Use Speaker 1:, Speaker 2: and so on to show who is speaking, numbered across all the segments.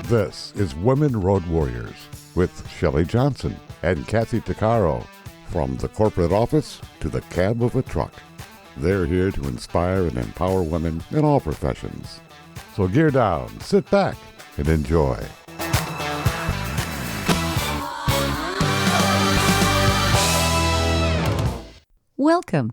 Speaker 1: This is Women Road Warriors with Shelley Johnson and Kathy Tuccaro. From the corporate office to the cab of a truck, they're here to inspire and empower women in all professions. So gear down, sit back, and enjoy.
Speaker 2: Welcome.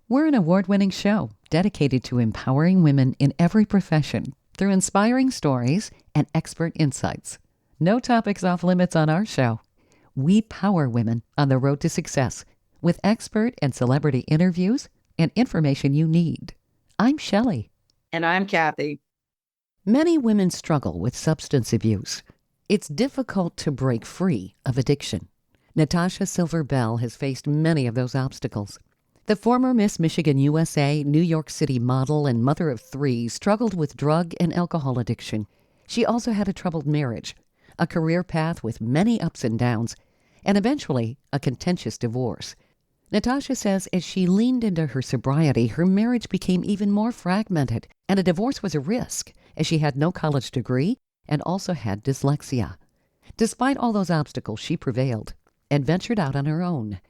Speaker 2: We're an award-winning show dedicated to empowering women in every profession through inspiring stories and expert insights. No topics off limits on our show. We power women on the road to success with expert and celebrity interviews and information you need. I'm Shelley.
Speaker 3: And I'm Kathy.
Speaker 2: Many women struggle with substance abuse. It's difficult to break free of addiction. Natasha Silver Bell has faced many of those obstacles. The former Miss Michigan USA, New York City model, and mother of three struggled with drug and alcohol addiction. She also had a troubled marriage, a career path with many ups and downs, and eventually a contentious divorce. Natasha says as she leaned into her sobriety, her marriage became even more fragmented, and a divorce was a risk as she had no college degree and also had dyslexia. Despite all those obstacles, she prevailed and ventured out on her own.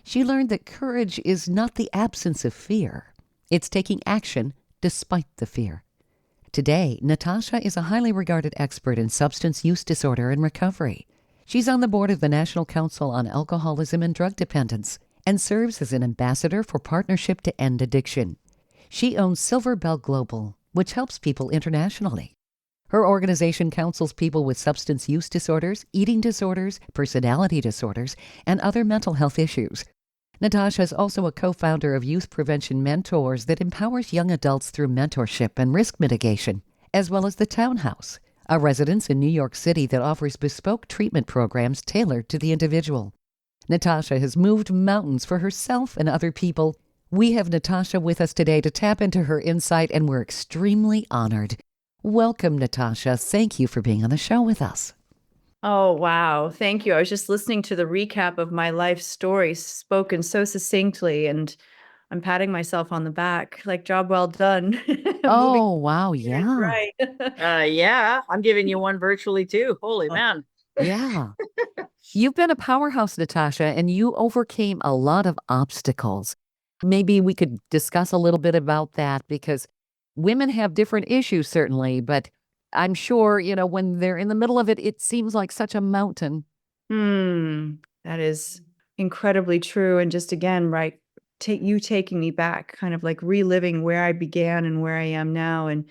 Speaker 2: She learned that courage is not the absence of fear. It's taking action despite the fear. Today, Natasha is a highly regarded expert in substance use disorder and recovery. She's on the board of the National Council on Alcoholism and Drug Dependence and serves as an ambassador for Partnership to End Addiction. She owns Silver Bell Global, which helps people internationally. Her organization counsels people with substance use disorders, eating disorders, personality disorders, and other mental health issues. Natasha is also a co-founder of Youth Prevention Mentors that empowers young adults through mentorship and risk mitigation, as well as the Townhouse, a residence in New York City that offers bespoke treatment programs tailored to the individual. Natasha has moved mountains for herself and other people. We have Natasha with us today to tap into her insight, and we're extremely honored. Welcome, Natasha. Thank you for being on the show with us.
Speaker 3: Oh, wow. Thank you. I was just listening to the recap of my life story spoken so succinctly, and I'm patting myself on the back, like job well done.
Speaker 2: Oh, wow. Yeah.
Speaker 3: Right.
Speaker 4: Yeah, I'm giving you one virtually too. Holy man.
Speaker 2: Yeah. You've been a powerhouse, Natasha, and you overcame a lot of obstacles. Maybe we could discuss a little bit about that, because women have different issues, certainly, but I'm sure, when they're in the middle of it, it seems like such a mountain.
Speaker 3: That is incredibly true. And just again, right, you taking me back, kind of like reliving where I began and where I am now. And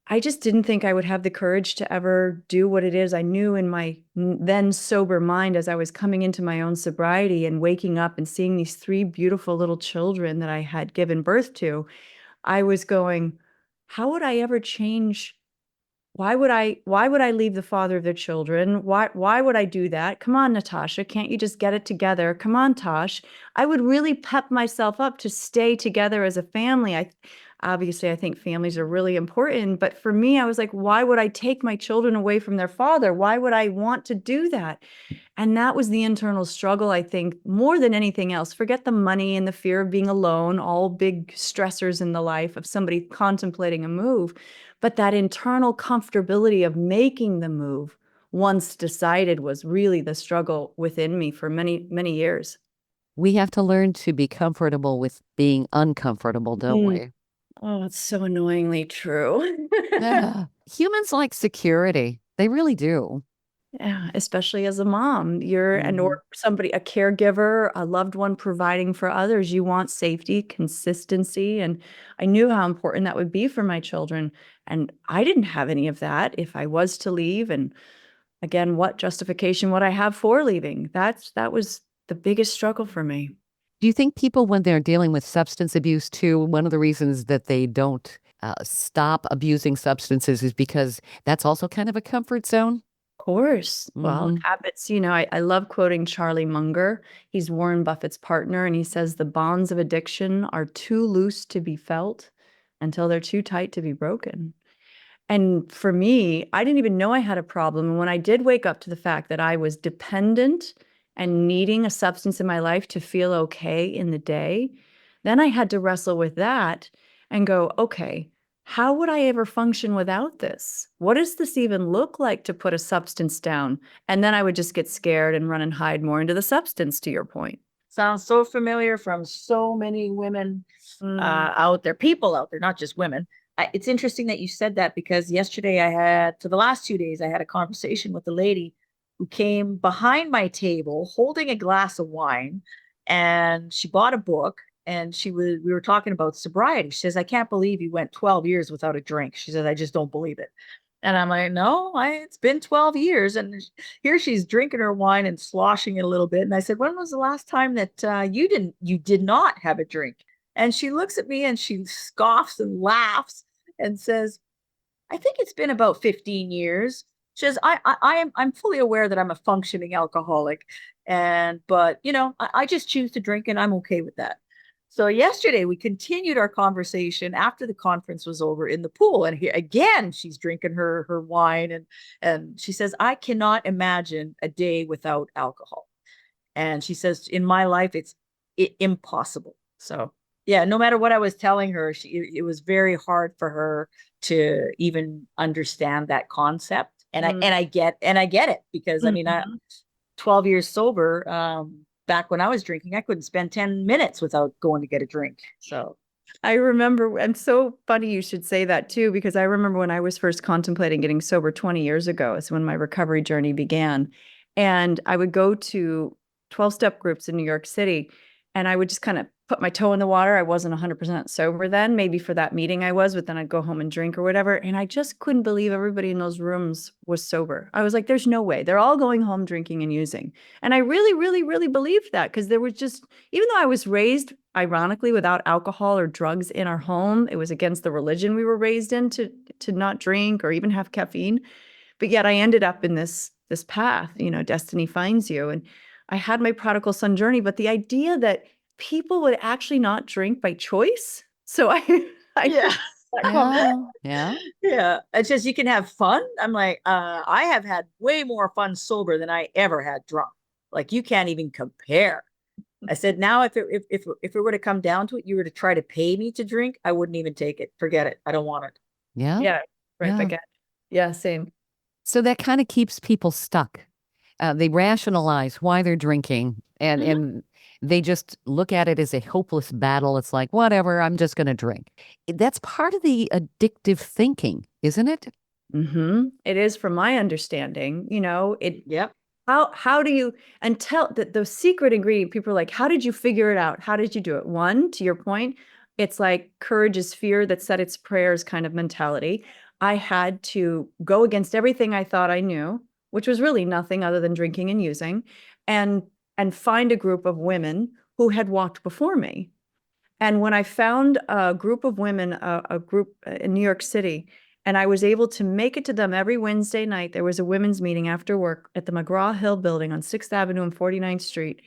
Speaker 3: I just didn't think I would have the courage to ever do what it is I knew in my then sober mind as I was coming into my own sobriety and waking up and seeing these three beautiful little children that I had given birth to. I was going, how would I ever change? Why would I leave the father of their children? Why would I do that? Come on, Natasha, can't you just get it together? Come on, Tosh. I would really pep myself up to stay together as a family. Obviously, I think families are really important, but for me, I was like, why would I take my children away from their father? Why would I want to do that? And that was the internal struggle, I think, more than anything else. Forget the money and the fear of being alone, all big stressors in the life of somebody contemplating a move. But that internal comfortability of making the move once decided was really the struggle within me for many, many years.
Speaker 2: We have to learn to be comfortable with being uncomfortable, don't we?
Speaker 3: Oh, it's so annoyingly true.
Speaker 2: Yeah. Humans like security. They really do.
Speaker 3: Yeah, especially as a mom, or somebody, a caregiver, a loved one providing for others. You want safety, consistency, and I knew how important that would be for my children. And I didn't have any of that if I was to leave. And again, what justification would I have for leaving? That was the biggest struggle for me.
Speaker 2: Do you think people, when they're dealing with substance abuse too, one of the reasons that they don't stop abusing substances is because that's also kind of a comfort zone?
Speaker 3: Course. Well, habits, I love quoting Charlie Munger. He's Warren Buffett's partner, and he says the bonds of addiction are too loose to be felt until they're too tight to be broken. And for me, I didn't even know I had a problem. And when I did wake up to the fact that I was dependent and needing a substance in my life to feel okay in the day, then I had to wrestle with that and go, okay, how would I ever function without this? What does this even look like to put a substance down? And then I would just get scared and run and hide more into the substance, to your point.
Speaker 4: Sounds so familiar from so many women out there, people out there, not just women. It's interesting that you said that, because yesterday for the last 2 days, I had a conversation with a lady who came behind my table holding a glass of wine, and she bought a book, and we were talking about sobriety. She says, I can't believe you went 12 years without a drink. She says, I just don't believe it. And I'm like, no, it's been 12 years. And here she's drinking her wine and sloshing it a little bit. And I said, when was the last time that you did not have a drink? And she looks at me and she scoffs and laughs and says, I think it's been about 15 years. She says, I'm fully aware that I'm a functioning alcoholic. But I just choose to drink, and I'm okay with that. So yesterday we continued our conversation after the conference was over in the pool, and here again she's drinking her wine, and she says, I cannot imagine a day without alcohol. And she says, in my life it's impossible. So yeah, no matter what I was telling her, it was very hard for her to even understand that concept. And I get it, because I mean, 12 years sober, back when I was drinking, I couldn't spend 10 minutes without going to get a drink. So
Speaker 3: I remember, and so funny you should say that too, because I remember when I was first contemplating getting sober 20 years ago, is when my recovery journey began. And I would go to 12-step groups in New York City, and I would just kind of put my toe in the water. I wasn't 100% sober then, maybe for that meeting I was, but then I'd go home and drink or whatever. And I just couldn't believe everybody in those rooms was sober. I was like, there's no way. They're all going home drinking and using. And I really, really, really believed that, because there was just, even though I was raised, ironically, without alcohol or drugs in our home, it was against the religion we were raised in to not drink or even have caffeine. But yet I ended up in this path, destiny finds you. And I had my prodigal son journey, but the idea that people would actually not drink by choice. So
Speaker 4: yeah.
Speaker 2: Yeah.
Speaker 4: It's just, you can have fun. I'm like, I have had way more fun sober than I ever had drunk. Like, you can't even compare. I said, now if it were to come down to it, you were to try to pay me to drink, I wouldn't even take it. Forget it. I don't want it.
Speaker 2: Yeah.
Speaker 3: Yeah. Right.
Speaker 2: Yeah.
Speaker 3: Again. Yeah. Same.
Speaker 2: So that kind of keeps people stuck. They rationalize why they're drinking, and they just look at it as a hopeless battle. It's like, whatever, I'm just going to drink. That's part of the addictive thinking, isn't it?
Speaker 3: Mm-hmm. It is, from my understanding.
Speaker 4: Yep.
Speaker 3: How do you, and tell that the secret ingredient, people are like, how did you figure it out? How did you do it? One, to your point, it's like courage is fear that said its prayers kind of mentality. I had to go against everything I thought I knew, which was really nothing other than drinking and using, and find a group of women who had walked before me. And when I found a group of women, a group in New York City, and I was able to make it to them every Wednesday night, there was a women's meeting after work at the McGraw-Hill building on 6th Avenue and 49th Street.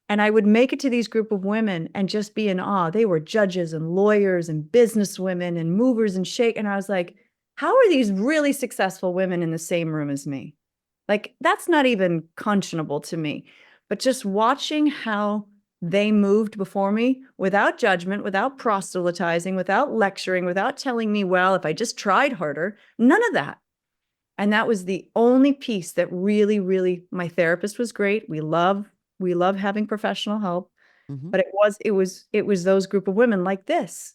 Speaker 3: And I would make it to these group of women and just be in awe. They were judges and lawyers and businesswomen and movers and shake. And I was like, how are these really successful women in the same room as me? Like, that's not even conscionable to me. But just watching how they moved before me without judgment, without proselytizing, without lecturing, without telling me, well, if I just tried harder, none of that. And that was the only piece that really, really, my therapist was great. We love having professional help, but it was those group of women like this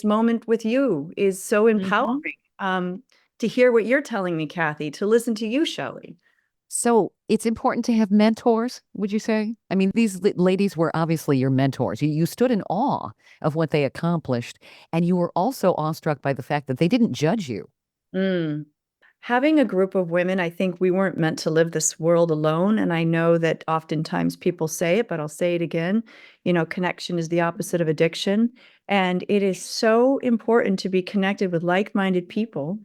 Speaker 3: moment with you is so empowering. To hear what you're telling me, Kathy, to listen to you, Shelley.
Speaker 2: So it's important to have mentors, would you say? I mean, these ladies were obviously your mentors. You stood in awe of what they accomplished, and you were also awestruck by the fact that they didn't judge you.
Speaker 3: Having a group of women, I think we weren't meant to live this world alone. And I know that oftentimes people say it, but I'll say it again. Connection is the opposite of addiction. And it is so important to be connected with like-minded people.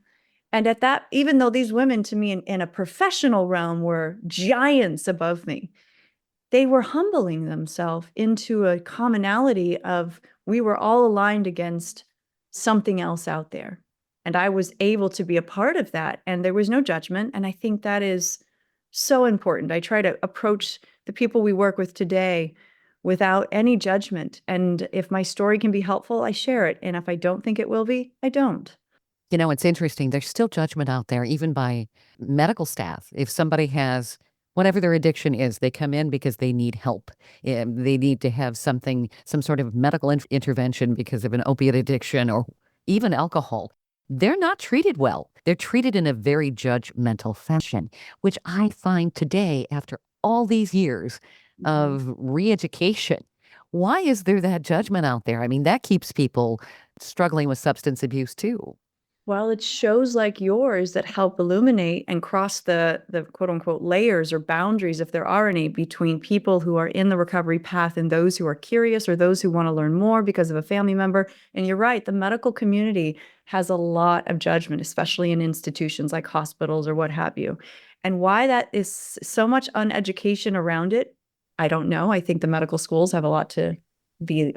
Speaker 3: And at that, even though these women to me in a professional realm were giants above me, they were humbling themselves into a commonality of, we were all aligned against something else out there. And I was able to be a part of that. And there was no judgment. And I think that is so important. I try to approach the people we work with today without any judgment. And if my story can be helpful, I share it. And if I don't think it will be, I don't.
Speaker 2: You know, it's interesting. There's still judgment out there, even by medical staff. If somebody has whatever their addiction is, they come in because they need help. They need to have some sort of medical intervention because of an opiate addiction or even alcohol. They're not treated well. They're treated in a very judgmental fashion, which I find today, after all these years of re-education, why is there that judgment out there? I mean, that keeps people struggling with substance abuse too.
Speaker 3: Well, it's shows like yours that help illuminate and cross the quote unquote layers or boundaries, if there are any, between people who are in the recovery path and those who are curious or those who want to learn more because of a family member. And you're right, the medical community has a lot of judgment, especially in institutions like hospitals or what have you. And why that is so much uneducation around it, I don't know. I think the medical schools have a lot to be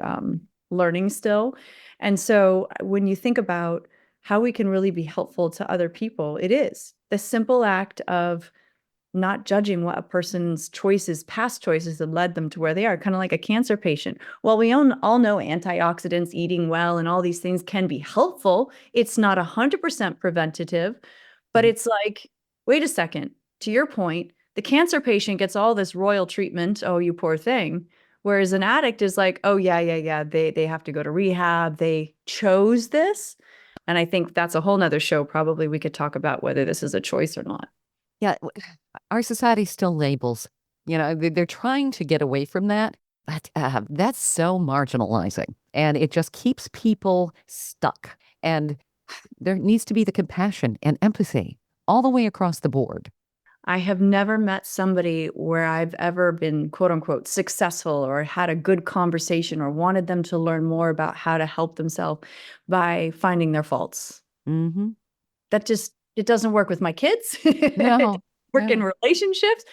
Speaker 3: learning still. And so when you think about how we can really be helpful to other people, it is the simple act of not judging what a person's choices, past choices that led them to where they are, kind of like a cancer patient. Well, we all know antioxidants, eating well, and all these things can be helpful. It's not 100% preventative, but it's like, wait a second, to your point, the cancer patient gets all this royal treatment, oh, you poor thing. Whereas an addict is like, oh, yeah, they have to go to rehab. They chose this. And I think that's a whole nother show. Probably we could talk about whether this is a choice or not.
Speaker 2: Yeah, our society still labels. You know, they're trying to get away from that. But that's so marginalizing. And it just keeps people stuck. And there needs to be the compassion and empathy all the way across the board.
Speaker 3: I have never met somebody where I've ever been, quote unquote, successful or had a good conversation or wanted them to learn more about how to help themselves by finding their faults.
Speaker 2: Mm-hmm.
Speaker 3: That just, it doesn't work with my kids.
Speaker 2: No.
Speaker 3: Work in relationships.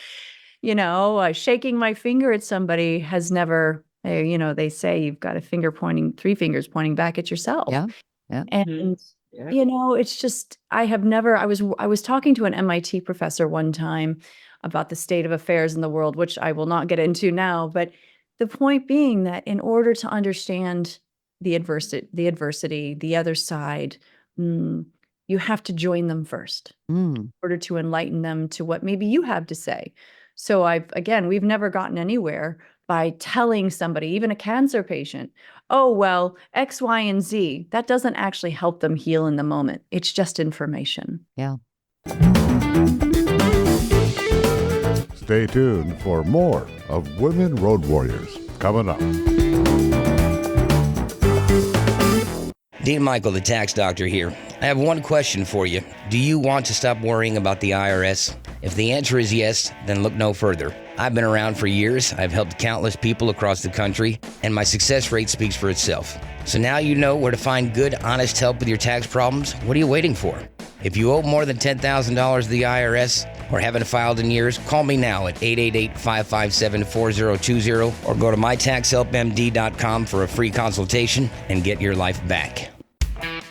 Speaker 3: You know, shaking my finger at somebody has never, you know, they say you've got three fingers pointing back at yourself.
Speaker 2: Yeah.
Speaker 3: And you know, it's just, I was talking to an MIT professor one time about the state of affairs in the world, which I will not get into now. But the point being that in order to understand the adversity, the other side, you have to join them first in order to enlighten them to what maybe you have to say. So we've never gotten anywhere by telling somebody, even a cancer patient, oh, well, X, Y, and Z, that doesn't actually help them heal in the moment. It's just information.
Speaker 2: Yeah.
Speaker 1: Stay tuned for more of Women Road Warriors coming up.
Speaker 5: Dean Michael, the tax doctor here. I have one question for you. Do you want to stop worrying about the IRS? If the answer is yes, then look no further. I've been around for years. I've helped countless people across the country, and my success rate speaks for itself. So now you know where to find good, honest help with your tax problems. What are you waiting for? If you owe more than $10,000 to the IRS or haven't filed in years, call me now at 888-557-4020 or go to mytaxhelpmd.com for a free consultation and get your life back.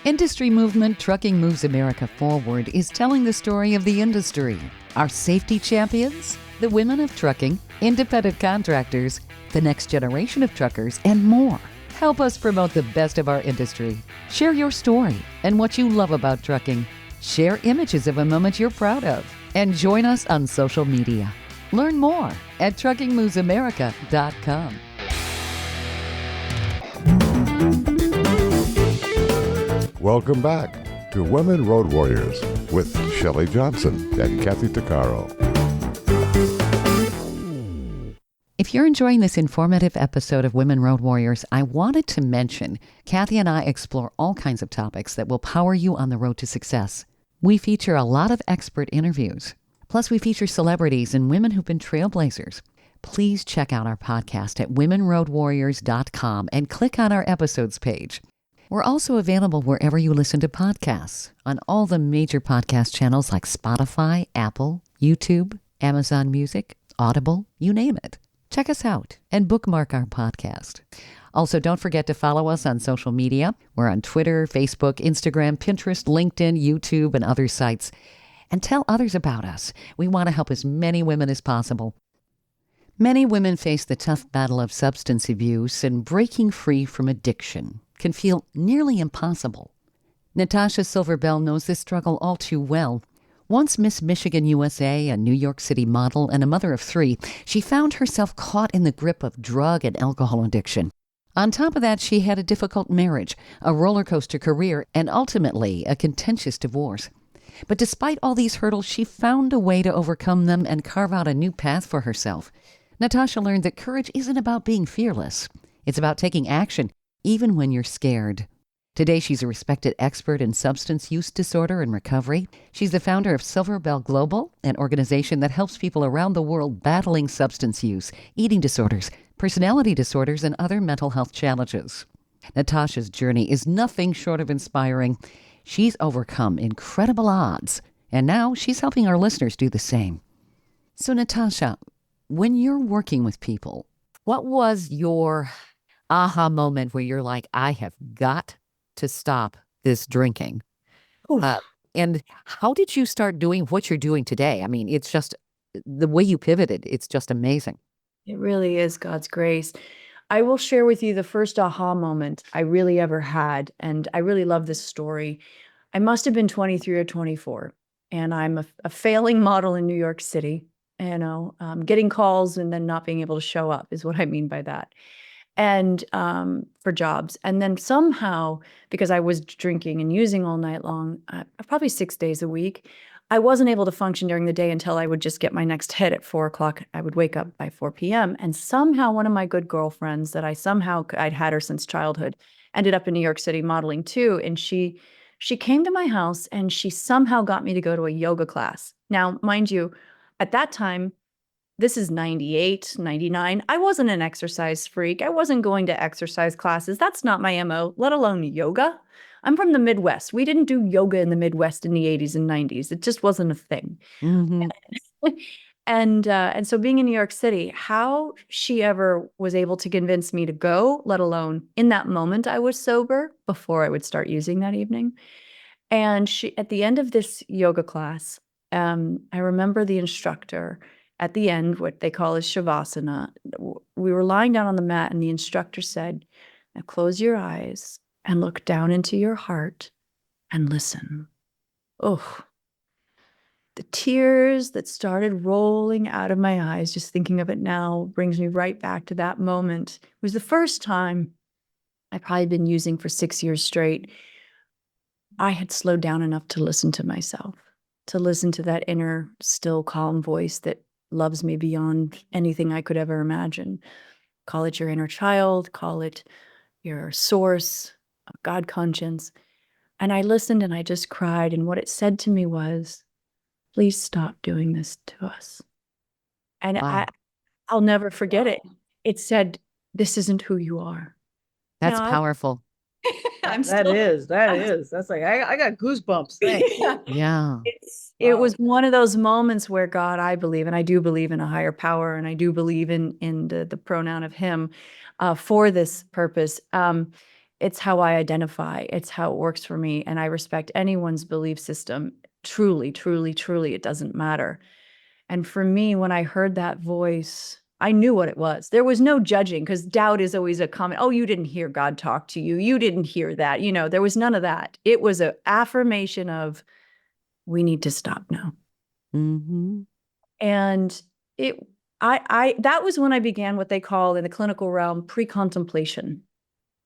Speaker 2: Industry movement Trucking Moves America Forward is telling the story of the industry. Our safety champions, the women of trucking, independent contractors, the next generation of truckers, and more. Help us promote the best of our industry. Share your story and what you love about trucking. Share images of a moment you're proud of. And join us on social media. Learn more at truckingmovesamerica.com.
Speaker 1: Welcome back to Women Road Warriors with Shelley Johnson and Kathy Tuccaro.
Speaker 2: If you're enjoying this informative episode of Women Road Warriors, I wanted to mention Kathy and I explore all kinds of topics that will power you on the road to success. We feature a lot of expert interviews. Plus, we feature celebrities and women who've been trailblazers. Please check out our podcast at womenroadwarriors.com and click on our episodes page. We're also available wherever you listen to podcasts, on all the major podcast channels like Spotify, Apple, YouTube, Amazon Music, Audible, you name it. Check us out and bookmark our podcast. Also, don't forget to follow us on social media. We're on Twitter, Facebook, Instagram, Pinterest, LinkedIn, YouTube, and other sites. And tell others about us. We want to help as many women as possible. Many women face the tough battle of substance abuse, and breaking free from addiction can feel nearly impossible. Natasha Silver Bell knows this struggle all too well. Once Miss Michigan USA, a New York City model, and a mother of 3, she found herself caught in the grip of drug and alcohol addiction. On top of that, she had a difficult marriage, a roller coaster career, and ultimately a contentious divorce. But despite all these hurdles, she found a way to overcome them and carve out a new path for herself. Natasha learned that courage isn't about being fearless. It's about taking action, even when you're scared. Today, she's a respected expert in substance use disorder and recovery. She's the founder of Silver Bell Global, an organization that helps people around the world battling substance use, eating disorders, personality disorders, and other mental health challenges. Natasha's journey is nothing short of inspiring. She's overcome incredible odds, and now she's helping our listeners do the same. So, Natasha, when you're working with people, what was your aha moment where you're like, I have got to stop this drinking? And how did you start doing what you're doing today? I mean, it's just the way you pivoted. It's just amazing.
Speaker 3: It really is God's grace. I will share with you the first aha moment I really ever had, and I really love this story. I must have been 23 or 24, and I'm a failing model in New York City. Getting calls and then not being able to show up is what I mean by that. And for jobs. And then somehow, because I was drinking and using all night long, probably 6 days a week, I wasn't able to function during the day until I would just get my next hit at 4 o'clock. I would wake up by 4 p.m. And somehow one of my good girlfriends that I'd had her since childhood, ended up in New York City modeling too. And she came to my house and she somehow got me to go to a yoga class. Now, mind you, at that time, this is 98, 99. I wasn't an exercise freak. I wasn't going to exercise classes. That's not my MO, let alone yoga. I'm from the Midwest. We didn't do yoga in the Midwest in the 80s and 90s. It just wasn't a thing.
Speaker 2: Mm-hmm.
Speaker 3: And so being in New York City, how she ever was able to convince me to go, let alone in that moment I was sober before I would start using that evening. And she, at the end of this yoga class, I remember the instructor at the end, what they call is shavasana. We were lying down on the mat and the instructor said, now close your eyes and look down into your heart and listen. Oh, the tears that started rolling out of my eyes, just thinking of it now, brings me right back to that moment. It was the first time I'd probably been using for 6 years straight. I had slowed down enough to listen to myself, to listen to that inner, still, calm voice that loves me beyond anything I could ever imagine. Call it your inner child, call it your source, God conscience. And I listened and I just cried. And what it said to me was, please stop doing this to us. And
Speaker 2: Wow.
Speaker 3: I'll never forget it. It said, this isn't who you are.
Speaker 2: That's
Speaker 3: Now,
Speaker 2: powerful.
Speaker 4: That is. That's like, I got goosebumps. Thanks.
Speaker 2: Yeah.
Speaker 3: It was one of those moments where God, I believe, and I do believe in a higher power, and I do believe in the pronoun of him for this purpose. It's how I identify. It's how it works for me. And I respect anyone's belief system. Truly, truly, truly, it doesn't matter. And for me, when I heard that voice, I knew what it was. There was no judging, because doubt is always a comment. Oh, you didn't hear God talk to you. You didn't hear that. There was none of that. It was an affirmation of, we need to stop now.
Speaker 2: Mm-hmm.
Speaker 3: And that was when I began what they call in the clinical realm pre-contemplation.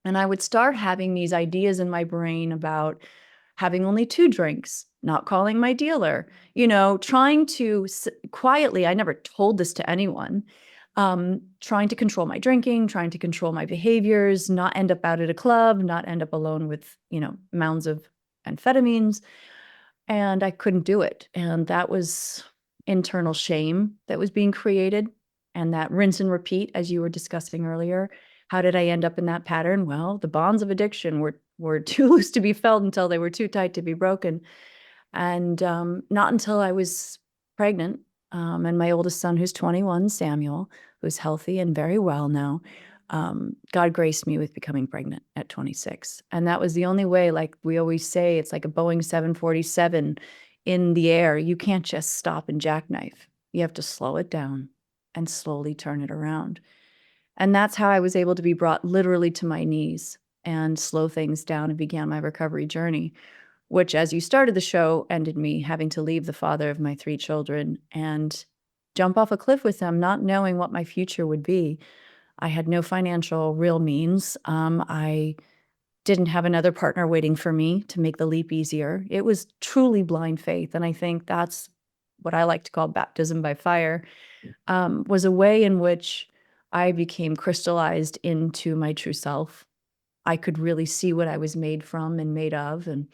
Speaker 3: And I would start having these ideas in my brain about having only 2 drinks, not calling my dealer, trying to quietly, I never told this to anyone, trying to control my drinking, trying to control my behaviors, not end up out at a club, not end up alone with, mounds of amphetamines. And I couldn't do it. And that was internal shame that was being created. And that rinse and repeat, as you were discussing earlier. How did I end up in that pattern? Well, the bonds of addiction were too loose to be felt until they were too tight to be broken. And not until I was pregnant, and my oldest son, who's 21, Samuel, who's healthy and very well now, God graced me with becoming pregnant at 26. And that was the only way, like we always say, it's like a Boeing 747 in the air. You can't just stop and jackknife. You have to slow it down and slowly turn it around. And that's how I was able to be brought literally to my knees and slow things down and began my recovery journey, which, as you started the show, ended me having to leave the father of my 3 children and jump off a cliff with them, not knowing what my future would be. I had no financial real means. I didn't have another partner waiting for me to make the leap easier. It was truly blind faith. And I think that's what I like to call baptism by fire, was a way in which I became crystallized into my true self. I could really see what I was made from and made of. And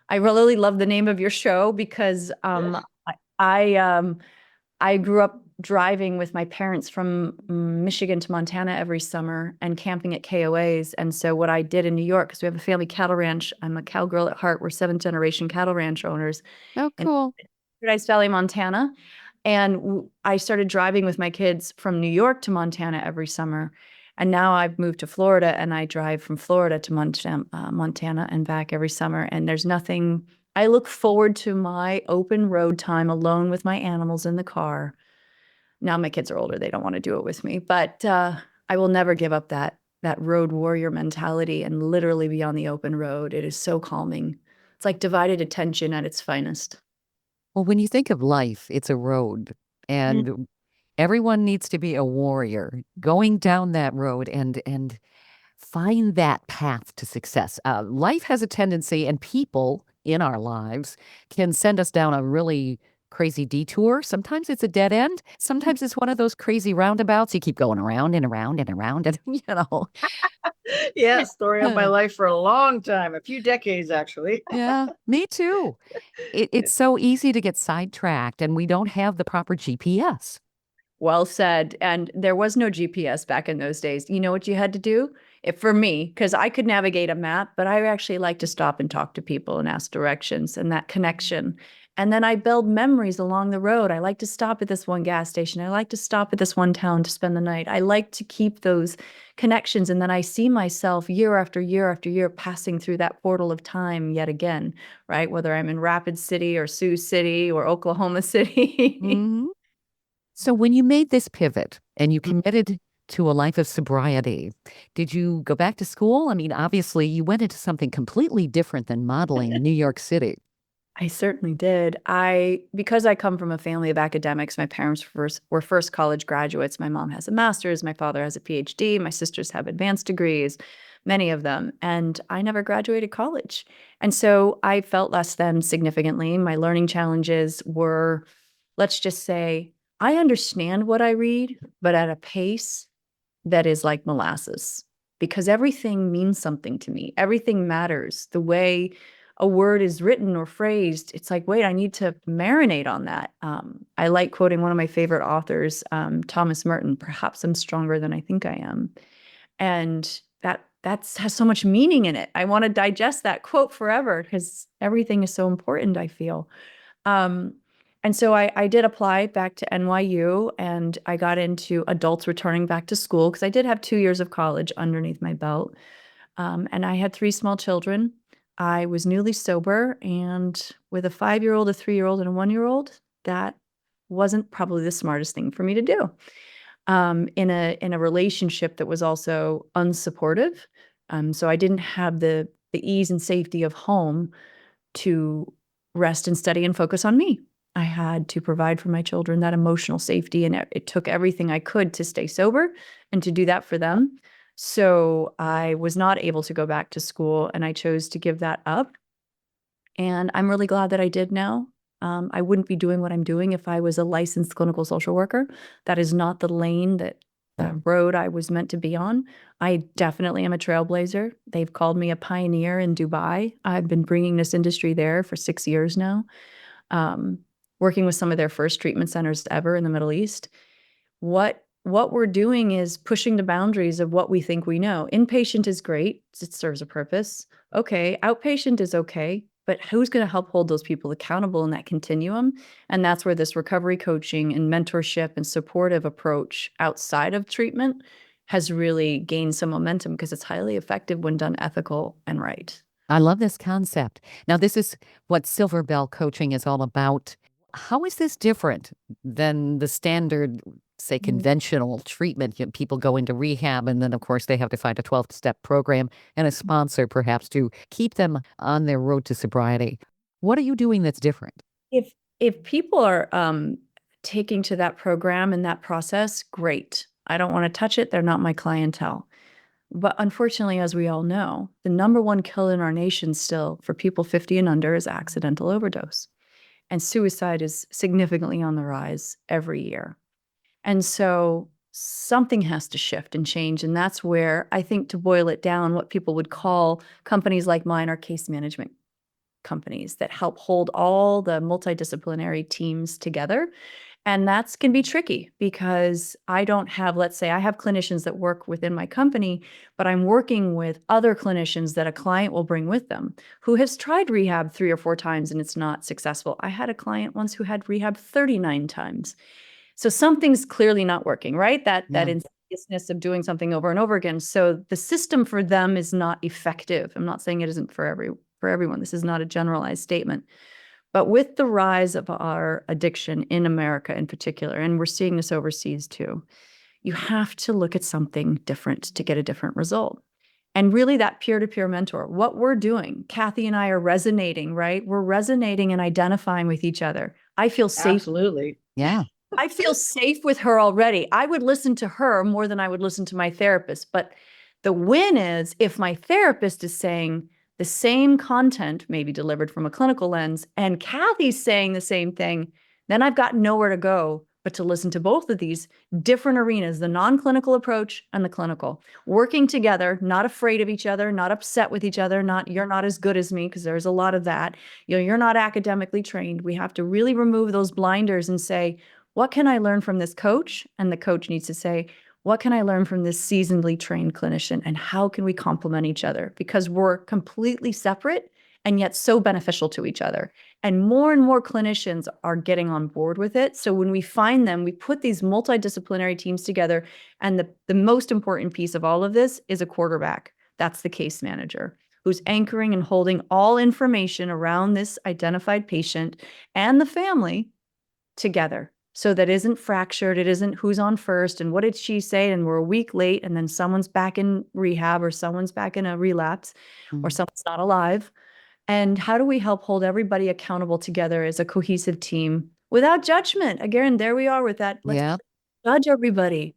Speaker 3: I really love the name of your show because I grew up driving with my parents from Michigan to Montana every summer and camping at KOAs. And so what I did in New York, because we have a family cattle ranch, I'm a cowgirl at heart. We're 7th-generation cattle ranch owners
Speaker 2: Oh,
Speaker 3: in
Speaker 2: cool.
Speaker 3: Paradise Valley, Montana. And I started driving with my kids from New York to Montana every summer. And now I've moved to Florida and I drive from Florida to Montana and back every summer. And there's nothing, I look forward to my open road time alone with my animals in the car. Now my kids are older, they don't want to do it with me, but I will never give up that road warrior mentality and literally be on the open road. It is so calming. It's like divided attention at its finest.
Speaker 2: Well, when you think of life, it's a road, and everyone needs to be a warrior going down that road and find that path to success. Life has a tendency, and people in our lives can send us down a really crazy detour. Sometimes it's a dead end. Sometimes it's one of those crazy roundabouts. You keep going around and around and around, and
Speaker 4: Yeah, story of my life for a long time, a few decades actually.
Speaker 2: Yeah, me too. It's so easy to get sidetracked, and we don't have the proper GPS.
Speaker 3: Well said. And there was no GPS back in those days. You know what you had to do? For me, because I could navigate a map, but I actually like to stop and talk to people and ask directions and that connection. And then I build memories along the road. I like to stop at this one gas station. I like to stop at this one town to spend the night. I like to keep those connections. And then I see myself year after year after year passing through that portal of time yet again, right? Whether I'm in Rapid City or Sioux City or Oklahoma City.
Speaker 2: Mhm. So when you made this pivot and you committed to a life of sobriety, did you go back to school? I mean, obviously, you went into something completely different than modeling in New York City.
Speaker 3: I certainly did. Because I come from a family of academics, my parents were first college graduates. My mom has a master's, my father has a PhD, my sisters have advanced degrees, many of them, and I never graduated college. And so I felt less than significantly. My learning challenges were, let's just say, I understand what I read, but at a pace that is like molasses, because everything means something to me. Everything matters. The way a word is written or phrased, it's like, wait, I need to marinate on that. I like quoting one of my favorite authors, Thomas Merton, perhaps I'm stronger than I think I am. And that has so much meaning in it. I want to digest that quote forever because everything is so important, I feel. And so I did apply back to NYU and I got into adults returning back to school because I did have 2 years of college underneath my belt. And I had 3 small children. I was newly sober, and with a 5-year-old, a 3-year-old, and a 1-year-old, that wasn't probably the smartest thing for me to do. In a relationship that was also unsupportive. So I didn't have the ease and safety of home to rest and study and focus on me. I had to provide for my children that emotional safety, and it took everything I could to stay sober and to do that for them. So I was not able to go back to school, and I chose to give that up. And I'm really glad that I did now. I wouldn't be doing what I'm doing if I was a licensed clinical social worker. That is not the lane, the road I was meant to be on. I definitely am a trailblazer. They've called me a pioneer in Dubai. I've been bringing this industry there for 6 years now, working with some of their first treatment centers ever in the Middle East. What we're doing is pushing the boundaries of what we think we know. Inpatient is great. It serves a purpose. Okay, outpatient is okay, but who's going to help hold those people accountable in that continuum? And that's where this recovery coaching and mentorship and supportive approach outside of treatment has really gained some momentum because it's highly effective when done ethical and right.
Speaker 2: I love this concept. Now, this is what Silver Bell coaching is all about. How is this different than the standard say, conventional treatment. People go into rehab, and then, of course, they have to find a 12-step program and a sponsor, perhaps, to keep them on their road to sobriety. What are you doing that's different?
Speaker 3: If people are taking to that program and that process, great. I don't want to touch it. They're not my clientele. But unfortunately, as we all know, the number one killer in our nation still for people 50 and under is accidental overdose. And suicide is significantly on the rise every year. And so something has to shift and change. And that's where I think, to boil it down, what people would call companies like mine are case management companies that help hold all the multidisciplinary teams together. And that's can be tricky because I don't have, let's say I have clinicians that work within my company, but I'm working with other clinicians that a client will bring with them who has tried rehab 3 or 4 times and it's not successful. I had a client once who had rehab 39 times. So something's clearly not working, right? That insidiousness of doing something over and over again. So the system for them is not effective. I'm not saying it isn't for everyone. This is not a generalized statement. But with the rise of our addiction in America in particular, and we're seeing this overseas too, you have to look at something different to get a different result. And really that peer-to-peer mentor, what we're doing, Kathy and I are resonating, right? We're resonating and identifying with each other. I feel safe.
Speaker 4: Absolutely.
Speaker 2: Yeah.
Speaker 3: I feel safe with her already. I would listen to her more than I would listen to my therapist. But the win is if my therapist is saying the same content, maybe delivered from a clinical lens, and Kathy's saying the same thing, then I've got nowhere to go but to listen to both of these different arenas, the non-clinical approach and the clinical, working together, not afraid of each other, not upset with each other, not you're not as good as me, because there's a lot of that. You're not academically trained. We have to really remove those blinders and say, what can I learn from this coach? And the coach needs to say, what can I learn from this seasonedly trained clinician? And how can we complement each other? Because we're completely separate and yet so beneficial to each other. And more clinicians are getting on board with it. So when we find them, we put these multidisciplinary teams together. And the most important piece of all of this is a quarterback. That's the case manager who's anchoring and holding all information around this identified patient and the family together. So that isn't fractured. It isn't who's on first and what did she say? And we're a week late and then someone's back in rehab or someone's back in a relapse or someone's not alive. And how do we help hold everybody accountable together as a cohesive team without judgment? Again, there we are with that. Let's judge everybody.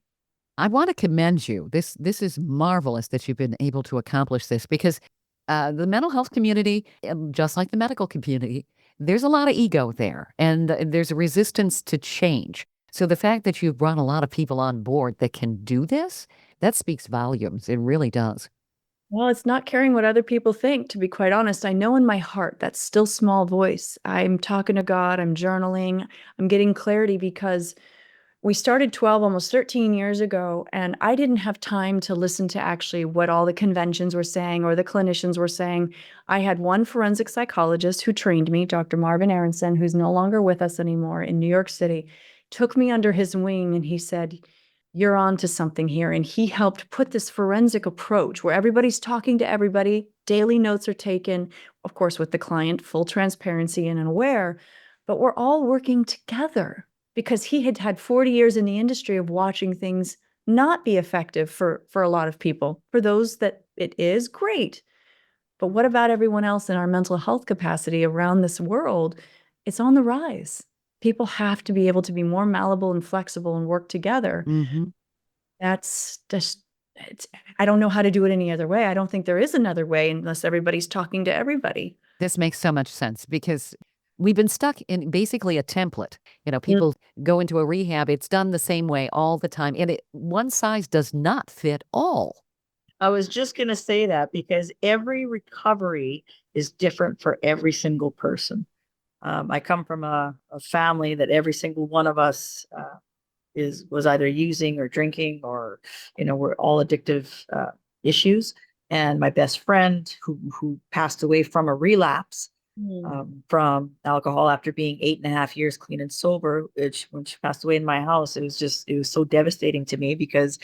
Speaker 2: I want to commend you. This is marvelous that you've been able to accomplish this because the mental health community, just like the medical community, there's a lot of ego there and there's a resistance to change. So the fact that you've brought a lot of people on board that can do this, that speaks volumes. It really does.
Speaker 3: Well, it's not caring what other people think, to be quite honest. I know in my heart, that still small voice, I'm talking to God, I'm journaling, I'm getting clarity because we started 12, almost 13 years ago, and I didn't have time to listen to actually what all the conventions were saying or the clinicians were saying. I had one forensic psychologist who trained me, Dr. Marvin Aronson, who's no longer with us anymore in New York City, took me under his wing and he said, you're on to something here. And he helped put this forensic approach where everybody's talking to everybody, daily notes are taken, of course, with the client, full transparency and aware, but we're all working together. Because he had had 40 years in the industry of watching things not be effective for a lot of people. For those that it is, great. But what about everyone else in our mental health capacity around this world? It's on the rise. People have to be able to be more malleable and flexible and work together. That's just, I don't know how to do it any other way. I don't think there is another way unless everybody's talking to everybody.
Speaker 2: This makes so much sense because we've been stuck in basically a template. People go into a rehab, it's done the same way all the time. And one size does not fit all.
Speaker 4: I was just going to say that because every recovery is different for every single person. I come from a family that every single one of us was either using or drinking or, we're all addictive issues. And my best friend who passed away from a relapse, from alcohol after being 8.5 years clean and sober, which when she passed away in my house, it was so devastating to me because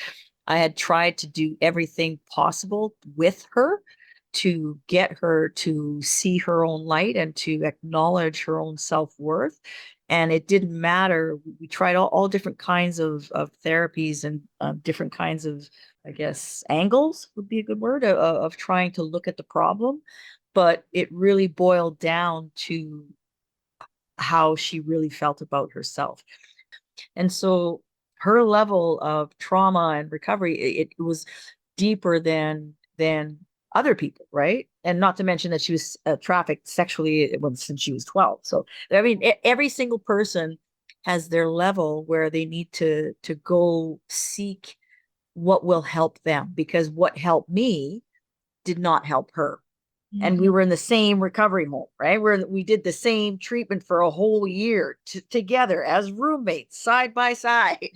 Speaker 4: I had tried to do everything possible with her to get her to see her own light and to acknowledge her own self-worth. And it didn't matter. We tried all different kinds of therapies and different kinds of, I guess, angles would be a good word of trying to look at the problem. But it really boiled down to how she really felt about herself. And so her level of trauma and recovery, it was deeper than other people, right? And not to mention that she was trafficked sexually since she was 12. So I mean, every single person has their level where they need to go seek what will help them, because what helped me did not help her. And we were in the same recovery home, right? We did the same treatment for a whole year together as roommates, side by side,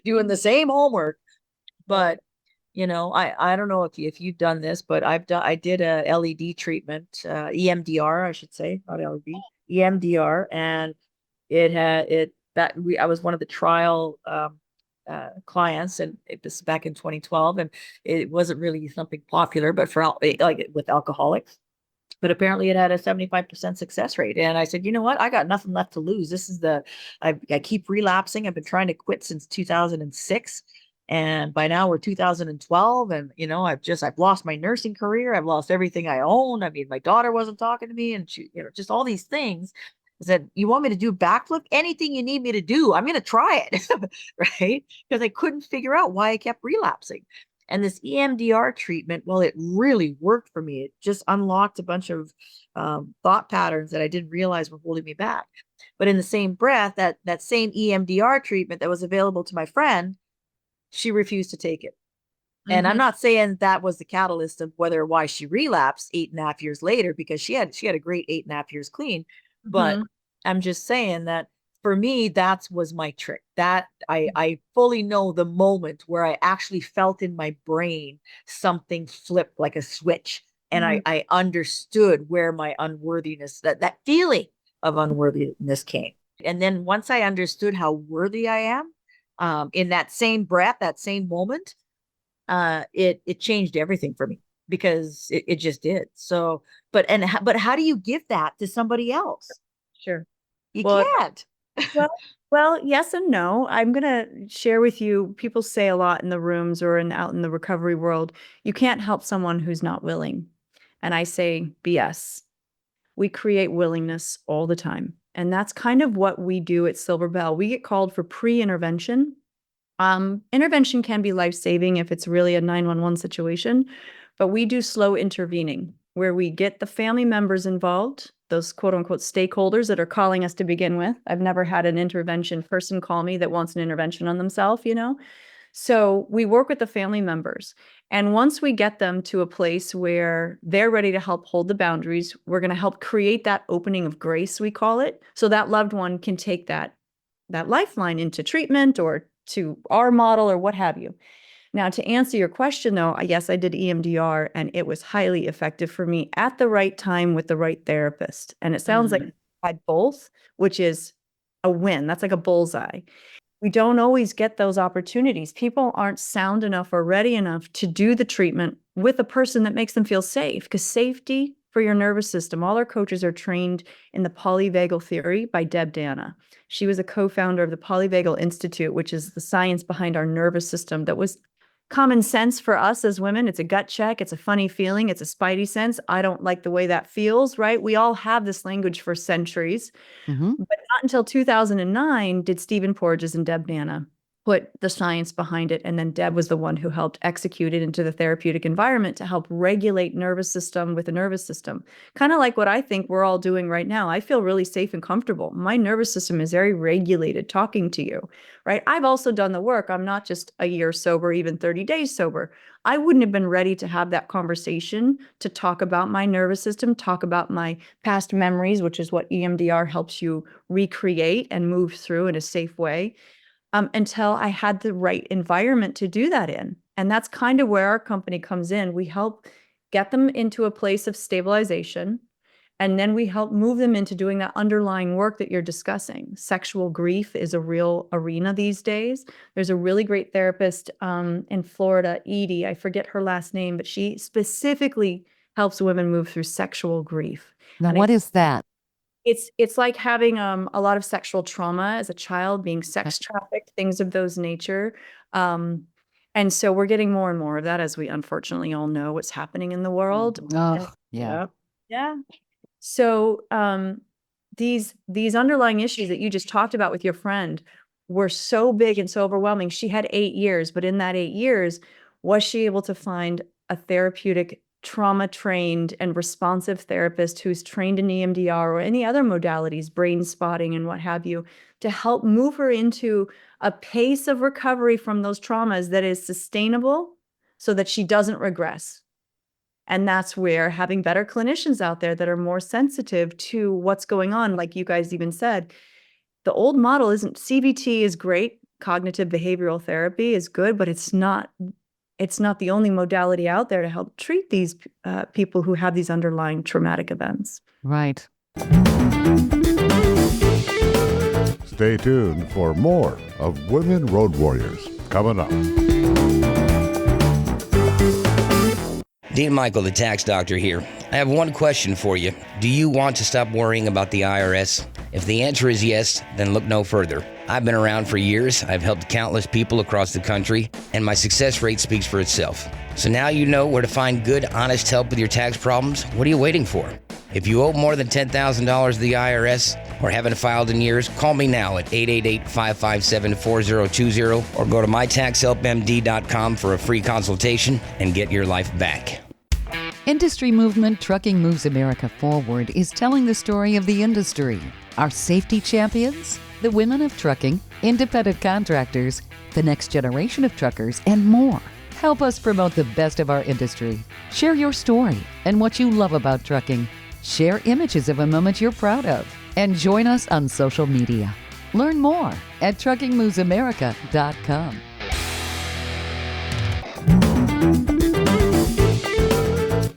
Speaker 4: doing the same homework. But I don't know if you've done this, but I did a LED treatment, EMDR, I should say, not LED, EMDR, and I was one of the trial clients, and it was back in 2012, and it wasn't really something popular, but for like with alcoholics. But apparently it had a 75% success rate. And I said, you know what? I got nothing left to lose. This is I keep relapsing. I've been trying to quit since 2006. And by now we're 2012. And, I've lost my nursing career. I've lost everything I own. I mean, my daughter wasn't talking to me, and she, just all these things. I said, you want me to do backflip? Anything you need me to do, I'm going to try it. Right? Because I couldn't figure out why I kept relapsing. And this EMDR treatment, well, it really worked for me. It just unlocked a bunch of thought patterns that I didn't realize were holding me back. But in the same breath, that same EMDR treatment that was available to my friend, she refused to take it. And I'm not saying that was the catalyst of why she relapsed 8.5 years later, because she had a great 8.5 years clean. But I'm just saying that for me, that was my trick. That I fully know the moment where I actually felt in my brain something flip like a switch. And I understood where my unworthiness, that feeling of unworthiness came. And then once I understood how worthy I am, in that same breath, that same moment, it changed everything for me, because it just did. So, but how do you give that to somebody else?
Speaker 3: Sure.
Speaker 4: You can't.
Speaker 3: Well, yes and no. I'm going to share with you, people say a lot in the rooms or out in the recovery world, you can't help someone who's not willing. And I say BS. We create willingness all the time. And that's kind of what we do at Silver Bell. We get called for pre-intervention. Intervention can be life-saving if it's really a 911 situation, but we do slow intervening, where we get the family members involved, those quote unquote stakeholders that are calling us to begin with. I've never had an intervention person call me that wants an intervention on themselves, So we work with the family members. And once we get them to a place where they're ready to help hold the boundaries, we're going to help create that opening of grace, we call it, so that loved one can take that lifeline into treatment or to our model or what have you. Now, to answer your question, though, yes, I did EMDR, and it was highly effective for me at the right time with the right therapist. And it sounds like I had both, which is a win. That's like a bullseye. We don't always get those opportunities. People aren't sound enough or ready enough to do the treatment with a person that makes them feel safe, because safety for your nervous system, all our coaches are trained in the polyvagal theory by Deb Dana. She was a co-founder of the Polyvagal Institute, which is the science behind our nervous system that was common sense for us as women. It's a gut check. It's a funny feeling. It's a spidey sense. I don't like the way that feels, right? We all have this language for centuries. But not until 2009 did Stephen Porges and Deb Dana put the science behind it. And then Deb was the one who helped execute it into the therapeutic environment to help regulate nervous system with a nervous system. Kind of like what I think we're all doing right now. I feel really safe and comfortable. My nervous system is very regulated talking to you, right? I've also done the work. I'm not just a year sober, even 30 days sober. I wouldn't have been ready to have that conversation to talk about my nervous system, talk about my past memories, which is what EMDR helps you recreate and move through in a safe way. Until I had the right environment to do that in. And that's kind of where our company comes in. We help get them into a place of stabilization, and then we help move them into doing that underlying work that you're discussing. Sexual grief is a real arena these days. There's a really great therapist in Florida, Edie, I forget her last name, but she specifically helps women move through sexual grief.
Speaker 2: Now,
Speaker 3: And
Speaker 2: what is that?
Speaker 3: it's like having a lot of sexual trauma as a child, being sex trafficked, things of those nature. And so we're getting more and more of that, as we unfortunately all know what's happening in the world.
Speaker 2: Oh, yeah.
Speaker 3: Yeah. So these underlying issues that you just talked about with your friend were so big and so overwhelming. She had 8 years, but in that 8 years, was she able to find a therapeutic, trauma trained and responsive therapist who's trained in EMDR or any other modalities, brain spotting and what have you, to help move her into a pace of recovery from those traumas that is sustainable so that she doesn't regress? And that's where having better clinicians out there that are more sensitive to what's going on, like you guys even said, the old model isn't, CBT is great, cognitive behavioral therapy is good, but it's not the only modality out there to help treat these people who have these underlying traumatic events.
Speaker 2: Right.
Speaker 1: Stay tuned for more of Women Road Warriors coming up.
Speaker 5: Dean Michael, the tax doctor here. I have one question for you. Do you want to stop worrying about the IRS? If the answer is yes, then look no further. I've been around for years. I've helped countless people across the country, and my success rate speaks for itself. So now you know where to find good, honest help with your tax problems. What are you waiting for? If you owe more than $10,000 to the IRS or haven't filed in years, call me now at 888-557-4020 or go to mytaxhelpmd.com for a free consultation and get your life back.
Speaker 2: Industry movement Trucking Moves America Forward is telling the story of the industry. Our safety champions, the women of trucking, independent contractors, the next generation of truckers, and more. Help us promote the best of our industry. Share your story and what you love about trucking. Share images of a moment you're proud of. And join us on social media. Learn more at truckingmovesamerica.com.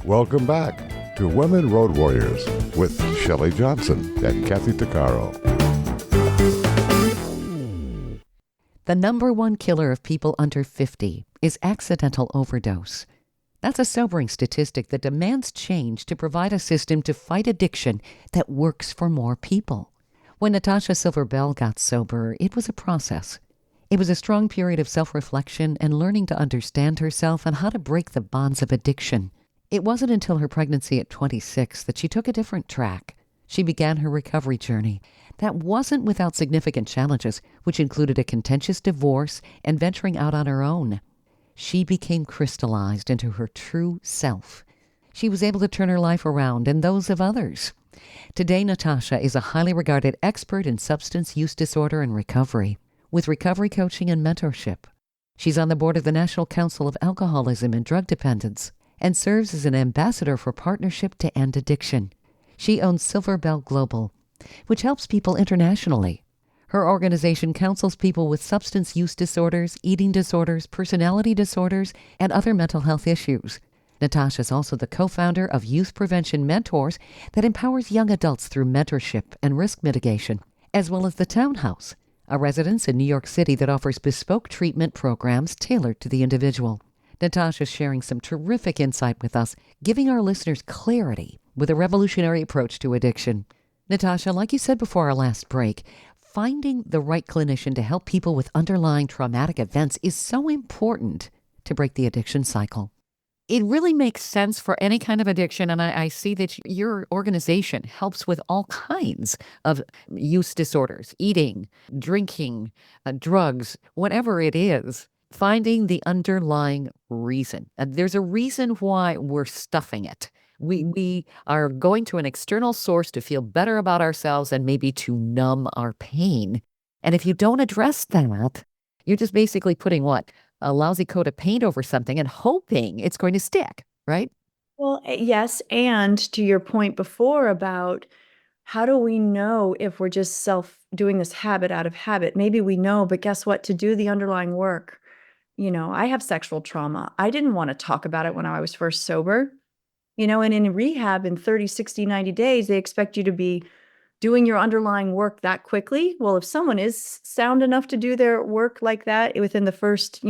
Speaker 1: Welcome back to Women Road Warriors with Shelley Johnson and Kathy Tuccaro.
Speaker 2: The number one killer of people under 50 is accidental overdose. That's a sobering statistic that demands change to provide a system to fight addiction that works for more people. When Natasha Silver Bell got sober, it was a process. It was a strong period of self-reflection and learning to understand herself and how to break the bonds of addiction. It wasn't until her pregnancy at 26 that she took a different track. She began her recovery journey. That wasn't without significant challenges, which included a contentious divorce and venturing out on her own. She became crystallized into her true self. She was able to turn her life around and those of others. Today, Natasha is a highly regarded expert in substance use disorder and recovery, with recovery coaching and mentorship. She's on the board of the National Council of Alcoholism and Drug Dependence and serves as an ambassador for Partnership to End Addiction. She owns Silver Bell Global, which helps people internationally. Her organization counsels people with substance use disorders, eating disorders, personality disorders, and other mental health issues. Natasha is also the co-founder of Youth Prevention Mentors that empowers young adults through mentorship and risk mitigation, as well as the Townhouse, a residence in New York City that offers bespoke treatment programs tailored to the individual. Natasha is sharing some terrific insight with us, giving our listeners clarity with a revolutionary approach to addiction. Natasha, like you said before our last break, finding the right clinician to help people with underlying traumatic events is so important to break the addiction cycle. It really makes sense for any kind of addiction, and I see that your organization helps with all kinds of use disorders, eating, drinking, drugs, whatever it is, finding the underlying reason. And there's a reason why we're stuffing it. We are going to an external source to feel better about ourselves and maybe to numb our pain. And if you don't address that, you're just basically putting what? A lousy coat of paint over something and hoping it's going to stick, right?
Speaker 3: Well, yes. And to your point before about how do we know if we're just doing this habit out of habit? Maybe we know, but guess what? To do the underlying work, I have sexual trauma. I didn't want to talk about it when I was first sober. And in rehab in 30, 60, 90 days, they expect you to be doing your underlying work that quickly. Well, if someone is sound enough to do their work like that within the first,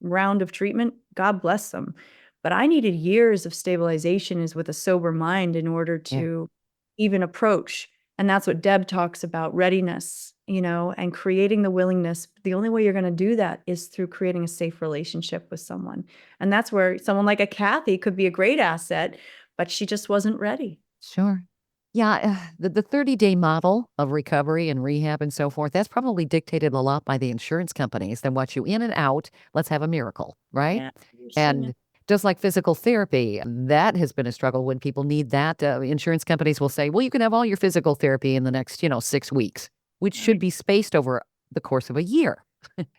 Speaker 3: round of treatment, God bless them. But I needed years of stabilization is with a sober mind in order to even approach. And that's what Deb talks about, readiness, and creating the willingness. The only way you're going to do that is through creating a safe relationship with someone. And that's where someone like a Kathy could be a great asset, but she just wasn't ready.
Speaker 2: Sure. Yeah, the 30-day model of recovery and rehab and so forth, that's probably dictated a lot by the insurance companies. They want you in and out. Let's have a miracle, right?
Speaker 4: Yeah,
Speaker 2: And just like physical therapy, that has been a struggle when people need that. Insurance companies will say, well, you can have all your physical therapy in the next, 6 weeks, which should be spaced over the course of a year.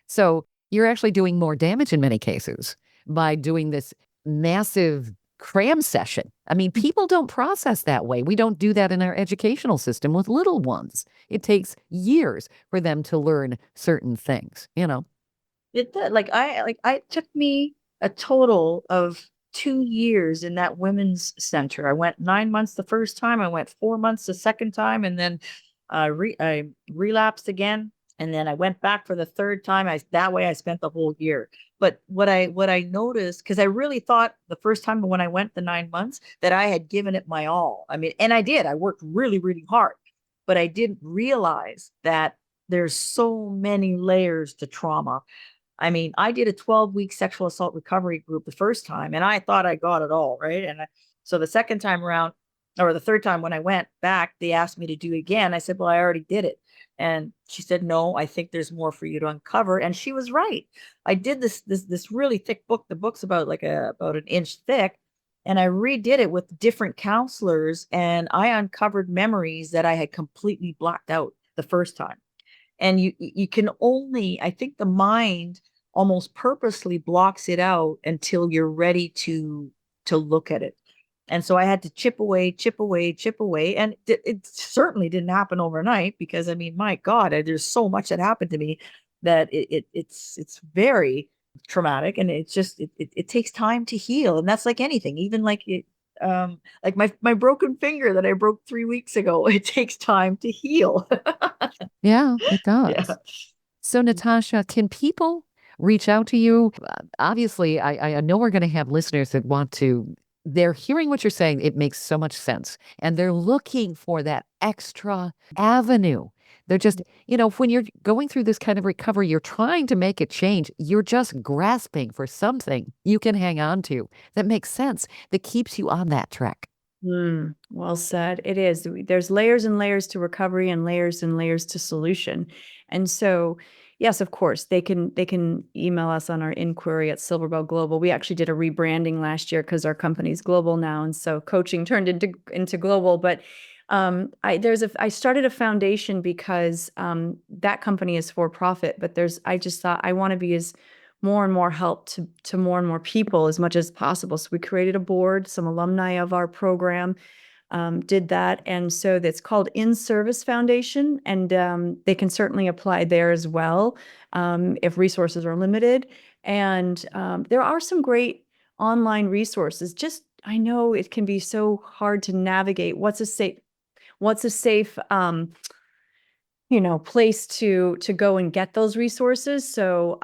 Speaker 2: So you're actually doing more damage in many cases by doing this massive cram session. I mean, people don't process that way. We don't do that in our educational system with little ones. It takes years for them to learn certain things,
Speaker 4: It did. It took me a total of 2 years in that women's center. I went 9 months the first time. I went 4 months the second time, and then I relapsed again. And then I went back for the third time. That way I spent the whole year. But what I noticed, because I really thought the first time when I went the 9 months that I had given it my all. I mean, and I did. I worked really, really hard, but I didn't realize that there's so many layers to trauma. I mean, I did a 12-week sexual assault recovery group the first time, and I thought I got it all, right? So the second time around, or the third time when I went back, they asked me to do it again. I said, well, I already did it. And she said, no, I think there's more for you to uncover. And she was right. I did this really thick book. The book's about about an inch thick. And I redid it with different counselors, and I uncovered memories that I had completely blacked out the first time. And you can only, I think the mind almost purposely blocks it out until you're ready to look at it. And so I had to chip away. And it certainly didn't happen overnight, because I mean, my God, there's so much that happened to me that it's very traumatic, and it takes time to heal. And that's like anything, even like my broken finger that I broke 3 weeks ago, it takes time to heal.
Speaker 2: Yeah, it does.
Speaker 4: Yeah.
Speaker 2: So, Natasha, can people reach out to you? Obviously, I know we're going to have listeners that they're hearing what you're saying. It makes so much sense. And they're looking for that extra avenue. They're just, when you're going through this kind of recovery, you're trying to make a change. You're just grasping for something you can hang on to that makes sense, that keeps you on that track.
Speaker 3: Well said. It is. There's layers and layers to recovery and layers to solution. And so, yes, of course, they can email us on our inquiry at Silver Bell Global. We actually did a rebranding last year because our company's global now, and so coaching turned into global. But I started a foundation because that company is for profit. But I just thought I want to be as more and more help to more and more people as much as possible. So we created a board. Some alumni of our program did that. And so that's called In Service Foundation. And they can certainly apply there as well if resources are limited. And there are some great online resources. I know it can be so hard to navigate what's a safe place to go and get those resources. So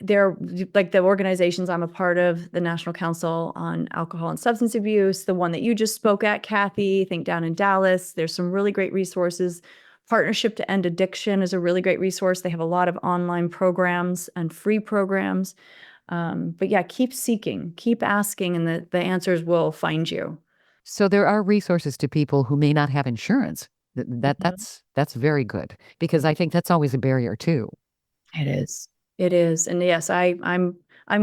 Speaker 3: they're like the organizations I'm a part of, the National Council on Alcohol and Substance Abuse, the one that you just spoke at, Kathy, I think down in Dallas. There's some really great resources. Partnership to End Addiction is a really great resource. They have a lot of online programs and free programs. But yeah, keep seeking, keep asking, and the answers will find you.
Speaker 2: So there are resources to people who may not have insurance. That's very good, because I think that's always a barrier too.
Speaker 3: It is. It is. And yes, I'm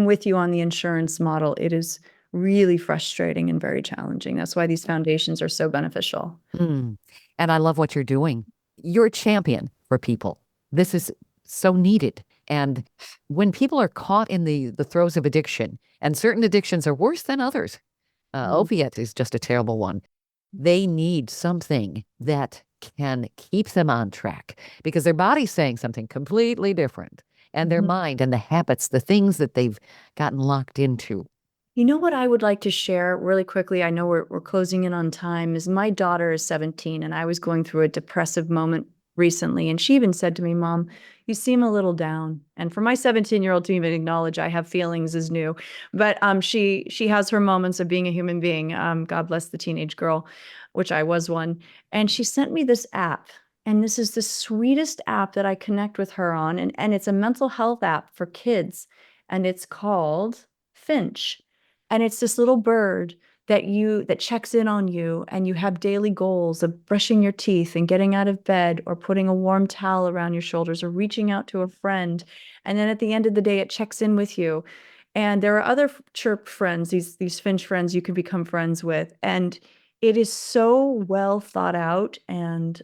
Speaker 3: with you on the insurance model. It is really frustrating and very challenging. That's why these foundations are so beneficial.
Speaker 2: And I love what you're doing. You're a champion for people. This is so needed. And when people are caught in the throes of addiction, and certain addictions are worse than others, opiate is just a terrible one. They need something that can keep them on track, because their body's saying something completely different. And their mind and the habits, the things that they've gotten locked into.
Speaker 3: You know what I would like to share really quickly? I know we're closing in on time. Is my daughter is 17, and I was going through a depressive moment recently. And she even said to me, Mom, you seem a little down. And for my 17-year-old to even acknowledge I have feelings is new. But she has her moments of being a human being. God bless the teenage girl, which I was one. And she sent me this app. And this is the sweetest app that I connect with her on. And it's a mental health app for kids. And it's called Finch. And it's this little bird that checks in on you, and you have daily goals of brushing your teeth and getting out of bed or putting a warm towel around your shoulders or reaching out to a friend. And then at the end of the day, it checks in with you. And there are other chirp friends, these Finch friends you can become friends with. And it is so well thought out. And,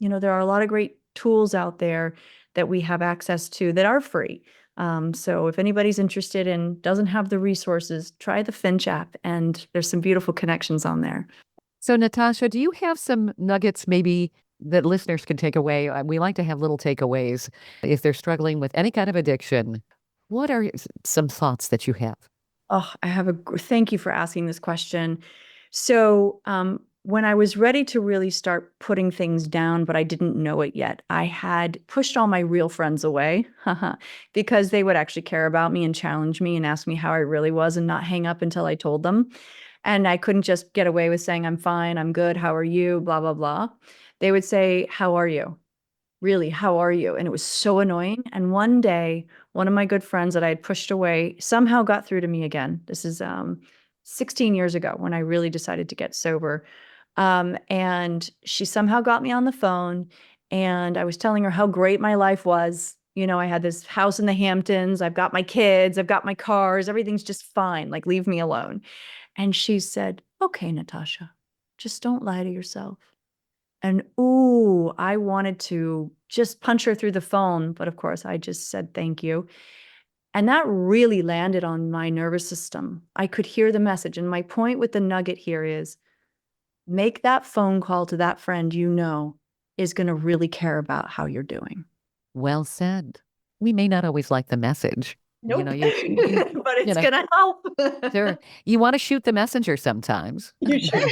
Speaker 3: there are a lot of great tools out there that we have access to that are free. So if anybody's interested and doesn't have the resources, try the Finch app, and there's some beautiful connections on there.
Speaker 2: So, Natasha, do you have some nuggets maybe that listeners can take away? We like to have little takeaways if they're struggling with any kind of addiction. What are some thoughts that you have?
Speaker 3: Oh, thank you for asking this question. So, when I was ready to really start putting things down, but I didn't know it yet, I had pushed all my real friends away because they would actually care about me and challenge me and ask me how I really was and not hang up until I told them. And I couldn't just get away with saying, I'm fine, I'm good, how are you, blah, blah, blah. They would say, how are you? Really, how are you? And it was so annoying. And one day, one of my good friends that I had pushed away somehow got through to me again. This is 16 years ago when I really decided to get sober. And she somehow got me on the phone, and I was telling her how great my life was. I had this house in the Hamptons. I've got my kids. I've got my cars. Everything's just fine. Like, leave me alone. And she said, okay, Natasha, just don't lie to yourself. And ooh, I wanted to just punch her through the phone. But of course, I just said thank you. And that really landed on my nervous system. I could hear the message. And my point with the nugget here is, make that phone call to that friend is going to really care about how you're doing.
Speaker 2: Well said. We may not always like the message.
Speaker 3: Nope.
Speaker 2: But
Speaker 3: it's going to help.
Speaker 2: Sure. You want to shoot the messenger sometimes.
Speaker 3: You sure?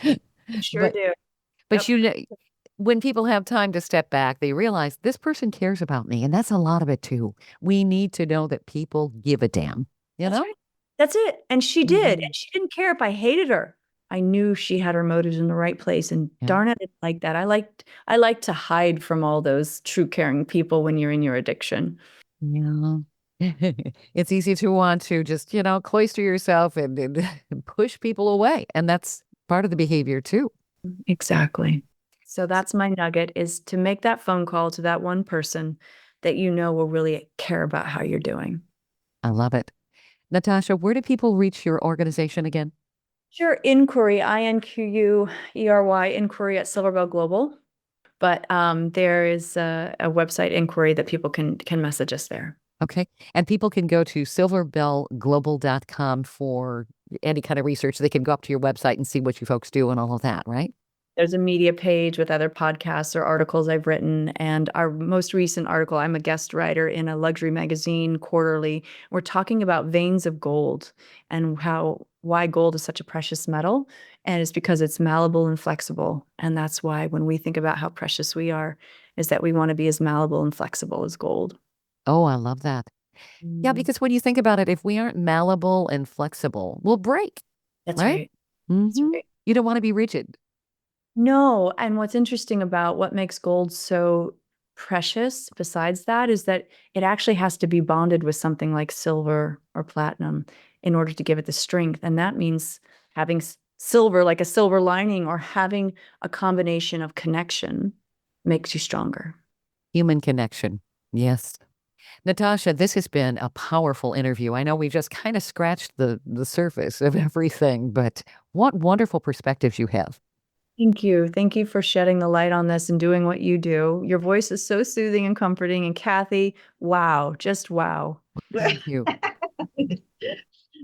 Speaker 3: You sure do.
Speaker 2: But when people have time to step back, they realize this person cares about me. And that's a lot of it too. We need to know that people give a damn,
Speaker 3: That's right. That's it. And she did. And she didn't care if I hated her. I knew she had her motives in the right place. And darn it, I didn't like that. I like to hide from all those true caring people when you're in your addiction.
Speaker 2: Yeah. It's easy to want to just, cloister yourself and push people away. And that's part of the behavior too.
Speaker 3: Exactly. So that's my nugget, is to make that phone call to that one person that will really care about how you're doing.
Speaker 2: I love it. Natasha, where do people reach your organization again?
Speaker 3: Sure. Inquiry, INQUERY, inquiry at Silver Bell Global. But there is a website, Inquiry, that people can message us there.
Speaker 2: Okay. And people can go to silverbellglobal.com for any kind of research. They can go up to your website and see what you folks do and all of that, right?
Speaker 3: There's a media page with other podcasts or articles I've written. And our most recent article, I'm a guest writer in a luxury magazine quarterly. We're talking about veins of gold and why gold is such a precious metal. And it's because it's malleable and flexible. And that's why when we think about how precious we are, is that we want to be as malleable and flexible as gold.
Speaker 2: Oh, I love that. Yeah, because when you think about it, if we aren't malleable and flexible, we'll break.
Speaker 3: That's right. That's right.
Speaker 2: You don't want to be rigid.
Speaker 3: No. And what's interesting about what makes gold so precious besides that is that it actually has to be bonded with something like silver or platinum in order to give it the strength. And that means having silver, like a silver lining, or having a combination of connection makes you stronger.
Speaker 2: Human connection. Yes. Natasha, this has been a powerful interview. I know we've just kind of scratched the surface of everything, but what wonderful perspectives you have.
Speaker 3: Thank you. Thank you for shedding the light on this and doing what you do. Your voice is so soothing and comforting. And Kathy, wow, just wow.
Speaker 2: Thank you.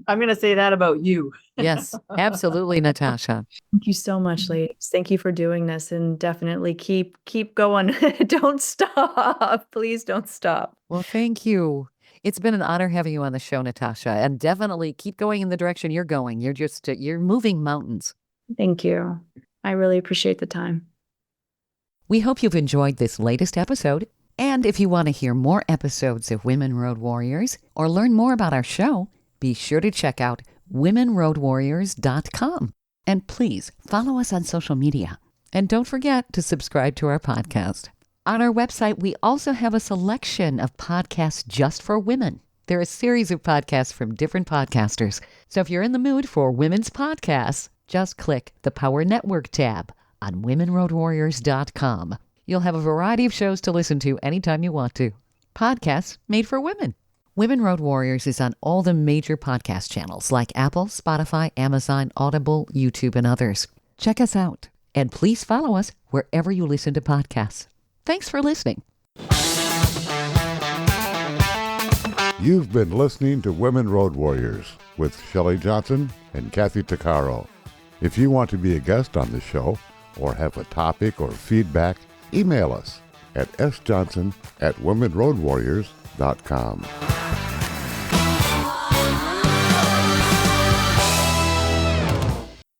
Speaker 4: I'm going to say that about you.
Speaker 2: Yes, absolutely, Natasha.
Speaker 3: Thank you so much, ladies. Thank you for doing this, and definitely keep going. Don't stop. Please don't stop.
Speaker 2: Well, thank you. It's been an honor having you on the show, Natasha, and definitely keep going in the direction you're going. You're moving mountains.
Speaker 3: Thank you. I really appreciate the time.
Speaker 2: We hope you've enjoyed this latest episode. And if you want to hear more episodes of Women Road Warriors or learn more about our show, be sure to check out womenroadwarriors.com. And please follow us on social media. And don't forget to subscribe to our podcast. On our website, we also have a selection of podcasts just for women. They're a series of podcasts from different podcasters. So if you're in the mood for women's podcasts, just click the Power Network tab on womenroadwarriors.com. You'll have a variety of shows to listen to anytime you want to. Podcasts made for women. Women Road Warriors is on all the major podcast channels like Apple, Spotify, Amazon, Audible, YouTube, and others. Check us out. And please follow us wherever you listen to podcasts. Thanks for listening.
Speaker 1: You've been listening to Women Road Warriors with Shelley Johnson and Kathy Tuccaro. If you want to be a guest on the show or have a topic or feedback, email us at sjohnson@womenroadwarriors.com.